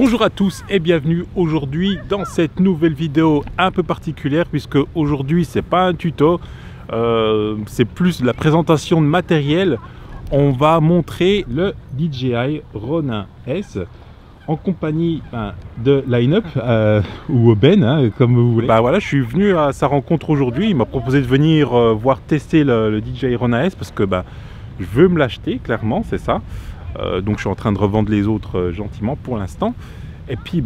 Bonjour à tous et bienvenue aujourd'hui dans cette nouvelle vidéo un peu particulière, puisque aujourd'hui c'est pas un tuto, c'est plus la présentation de matériel. On va montrer le DJI Ronin S en compagnie de Line-Up ou Ben, comme vous voulez. Voilà, je suis venu à sa rencontre aujourd'hui. Il m'a proposé de venir voir tester le DJI Ronin S parce que je veux me l'acheter, clairement, c'est ça. Donc je suis en train de revendre les autres gentiment pour l'instant. Et puis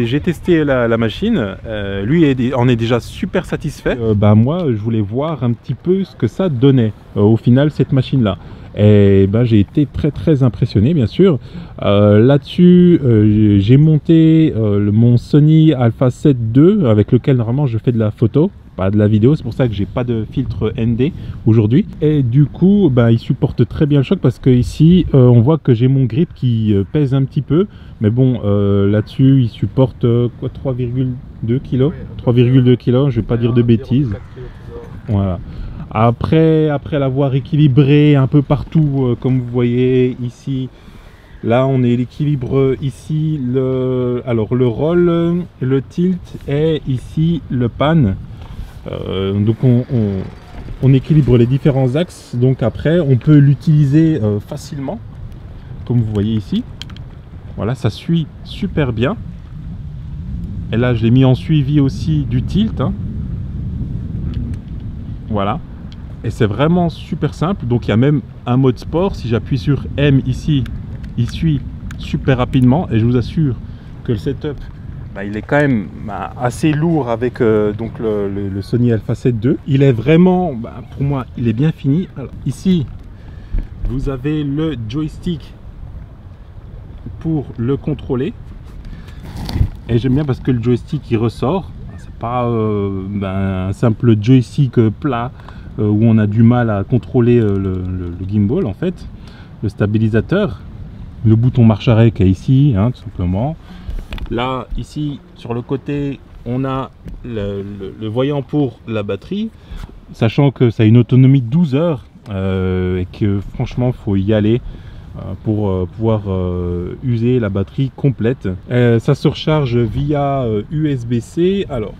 j'ai testé la machine, lui en est déjà super satisfait. Moi je voulais voir un petit peu ce que ça donnait au final cette machine là. Et j'ai été très impressionné, bien sûr. Là-dessus j'ai monté mon Sony Alpha 7 II avec lequel normalement je fais de la photo, pas de la vidéo. C'est pour ça que j'ai pas de filtre ND aujourd'hui. Et du coup il supporte très bien le choc, parce que ici on voit que j'ai mon grip qui pèse un petit peu, mais bon, là-dessus il supporte 3,2 kg, 3,2 kg, je vais pas dire de bêtises. Voilà. Après l'avoir équilibré un peu partout, comme vous voyez ici, là on est l'équilibre ici, le roll, le tilt, et ici le pan. Donc on équilibre les différents axes. Donc après on peut l'utiliser facilement, comme vous voyez ici. Voilà, ça suit super bien. Et là je l'ai mis en suivi aussi du tilt, Voilà. Et c'est vraiment super simple. Donc il y a même un mode sport. Si j'appuie sur M ici, il suit super rapidement. Et je vous assure que le setup, il est quand même assez lourd avec donc le Sony Alpha 7 II. Il est vraiment, pour moi, il est bien fini. Alors, ici, vous avez le joystick pour le contrôler. Et j'aime bien parce que le joystick il ressort. C'est pas un simple joystick plat où on a du mal à contrôler le gimbal, en fait, le stabilisateur. Le bouton marche arrêt qui est ici, tout simplement. Là, ici, sur le côté, on a le voyant pour la batterie, sachant que ça a une autonomie de 12 heures et que franchement, il faut y aller pour pouvoir user la batterie complète. Ça se recharge via USB-C. Alors,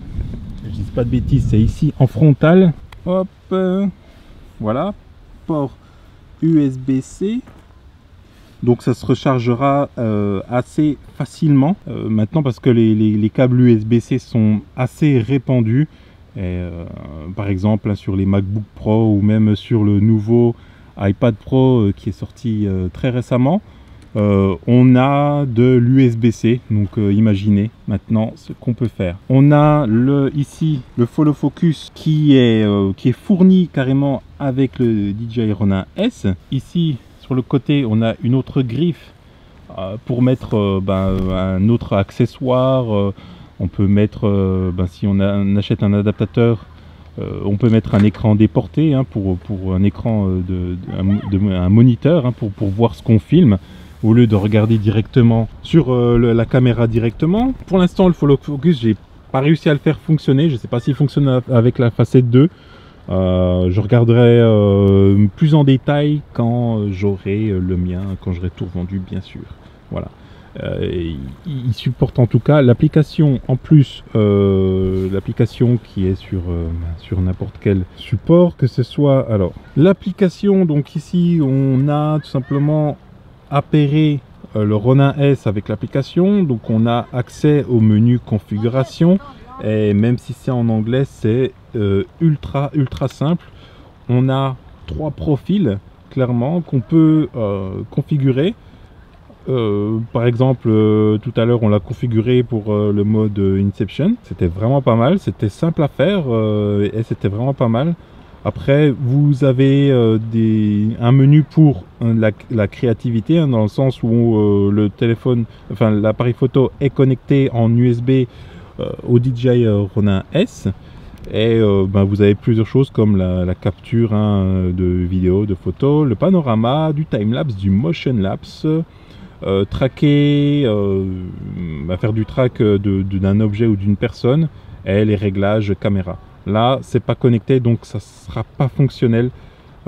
je dis pas de bêtises, c'est ici en frontal. Hop, voilà, port USB-C. Donc ça se rechargera assez facilement maintenant, parce que les câbles USB-C sont assez répandus. Et, par exemple sur les MacBook Pro ou même sur le nouveau iPad Pro qui est sorti très récemment, on a de l'USB-C. Donc imaginez maintenant ce qu'on peut faire. On a ici le follow focus qui est fourni carrément avec le DJI Ronin S. Ici sur le côté, on a une autre griffe pour mettre un autre accessoire. On peut mettre, si on achète un adaptateur, on peut mettre un écran déporté pour un écran un moniteur pour voir ce qu'on filme, au lieu de regarder directement sur la caméra directement. Pour l'instant, le follow focus, j'ai pas réussi à le faire fonctionner. Je sais pas s'il fonctionne avec la Alpha 7 II. Je regarderai plus en détail quand j'aurai le mien, quand j'aurai tout revendu, bien sûr. Voilà. Il supporte en tout cas l'application, en plus l'application qui est sur n'importe quel support, que ce soit. Alors l'application, donc ici on a tout simplement appairé le Ronin S avec l'application. Donc on a accès au menu configuration, et même si c'est en anglais, c'est ultra simple. On a 3 profils clairement qu'on peut configurer. Par exemple, tout à l'heure on l'a configuré pour le mode Inception. C'était vraiment pas mal, c'était simple à faire et c'était vraiment pas mal. Après, vous avez un menu pour la créativité, dans le sens où le téléphone, enfin l'appareil photo est connecté en USB au DJI Ronin S. Et vous avez plusieurs choses comme la capture de vidéo, de photos, le panorama, du time-lapse, du motion-lapse, traquer, faire du track d'un objet ou d'une personne, et les réglages caméra. Là, c'est pas connecté, donc ça sera pas fonctionnel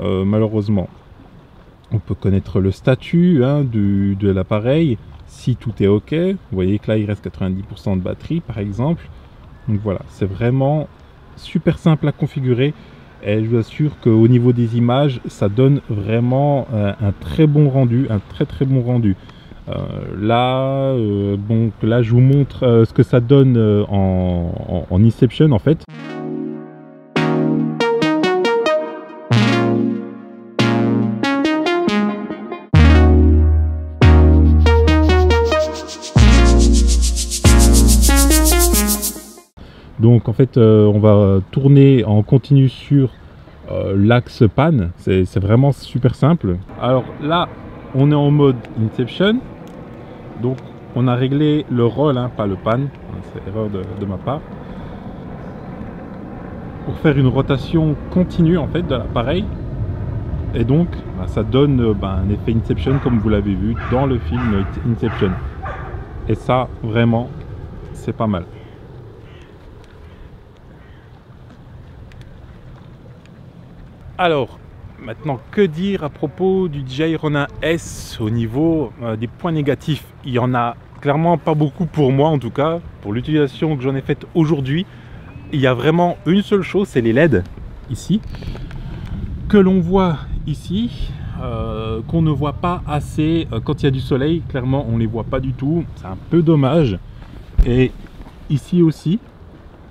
malheureusement. On peut connaître le statut de l'appareil, si tout est ok. Vous voyez que là il reste 90% de batterie par exemple. Donc voilà, c'est vraiment super simple à configurer et je vous assure qu'au niveau des images ça donne vraiment un très bon rendu, un très bon rendu. Là je vous montre ce que ça donne en Inception en fait. Donc en fait on va tourner en continu sur l'axe pan, c'est vraiment super simple. Alors là on est en mode Inception, donc on a réglé le roll, hein, pas le pan, c'est erreur de ma part, pour faire une rotation continue en fait de l'appareil, et donc ça donne un effet Inception comme vous l'avez vu dans le film Inception, et ça vraiment c'est pas mal. Alors, maintenant, que dire à propos du DJI Ronin S au niveau des points négatifs? Il y en a clairement pas beaucoup pour moi, en tout cas, pour l'utilisation que j'en ai faite aujourd'hui. Il y a vraiment une seule chose, c'est les LED, ici, que l'on voit ici, qu'on ne voit pas assez quand il y a du soleil. Clairement, on ne les voit pas du tout, c'est un peu dommage. Et ici aussi,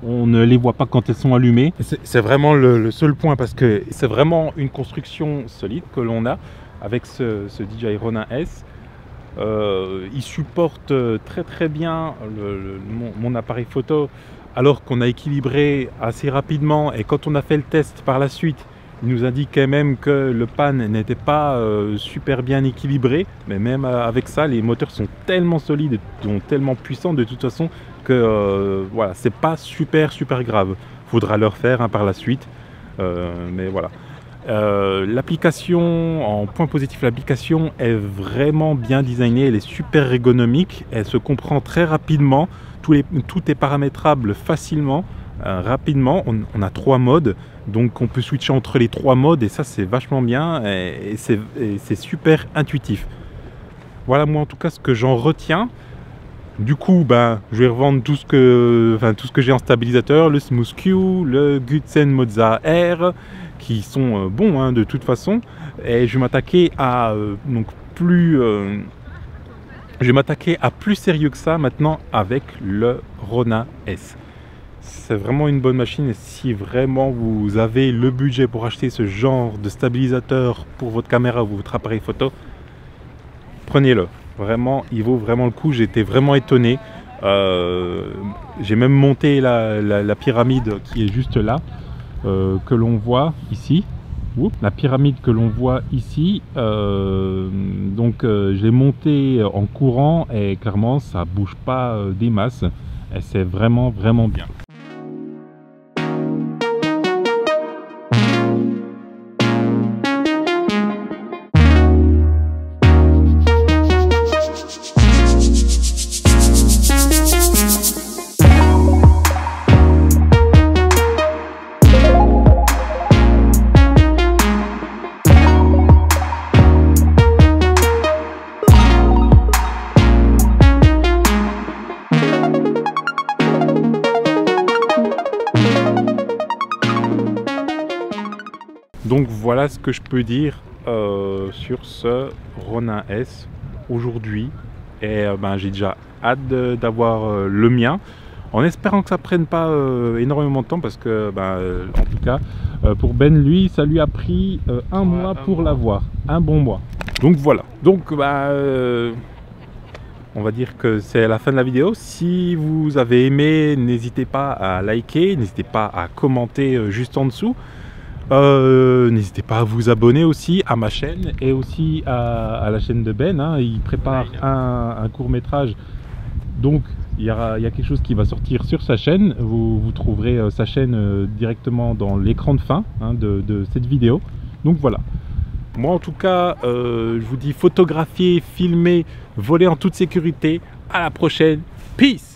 on ne les voit pas quand elles sont allumées. C'est vraiment le seul point, parce que c'est vraiment une construction solide que l'on a avec ce DJI Ronin S. Il supporte très bien mon appareil photo, alors qu'on a équilibré assez rapidement, et quand on a fait le test par la suite, il nous indique quand même que le pan n'était pas super bien équilibré, mais même avec ça, les moteurs sont tellement solides et sont tellement puissants de toute façon que voilà, c'est pas super grave. Faudra le refaire hein, par la suite, mais voilà. L'application, en point positif, l'application est vraiment bien designée, elle est super ergonomique, elle se comprend très rapidement, tout est paramétrable facilement. Rapidement, on a 3 modes, donc on peut switcher entre les 3 modes, et ça c'est vachement bien, et c'est super intuitif. Voilà moi en tout cas ce que j'en retiens. Du coup je vais revendre tout ce que j'ai en stabilisateur, le Smooth Q, le Goodsen Moza R, qui sont bons hein, de toute façon, et je vais m'attaquer à plus sérieux que ça maintenant avec le Ronin S. C'est vraiment une bonne machine, et si vraiment vous avez le budget pour acheter ce genre de stabilisateur pour votre caméra ou votre appareil photo, prenez-le. Vraiment, il vaut vraiment le coup. J'ai été vraiment étonné. J'ai même monté la pyramide qui est juste là, que l'on voit ici. La pyramide que l'on voit ici, je l'ai montée en courant, et clairement ça bouge pas des masses, et c'est vraiment bien. Donc voilà ce que je peux dire sur ce Ronin S aujourd'hui, et j'ai déjà hâte d'avoir le mien, en espérant que ça prenne pas énormément de temps, parce que en tout cas pour Ben, lui ça lui a pris un mois pour l'avoir, un bon mois. Donc voilà, donc on va dire que c'est la fin de la vidéo. Si vous avez aimé, n'hésitez pas à liker, n'hésitez pas à commenter juste en dessous. N'hésitez pas à vous abonner aussi à ma chaîne, et aussi à la chaîne de Ben, hein. Il prépare un court-métrage, donc il y a quelque chose qui va sortir sur sa chaîne. Vous trouverez sa chaîne directement dans l'écran de fin hein, de cette vidéo. Donc voilà, moi en tout cas je vous dis photographier, filmer, voler en toute sécurité. À la prochaine, peace.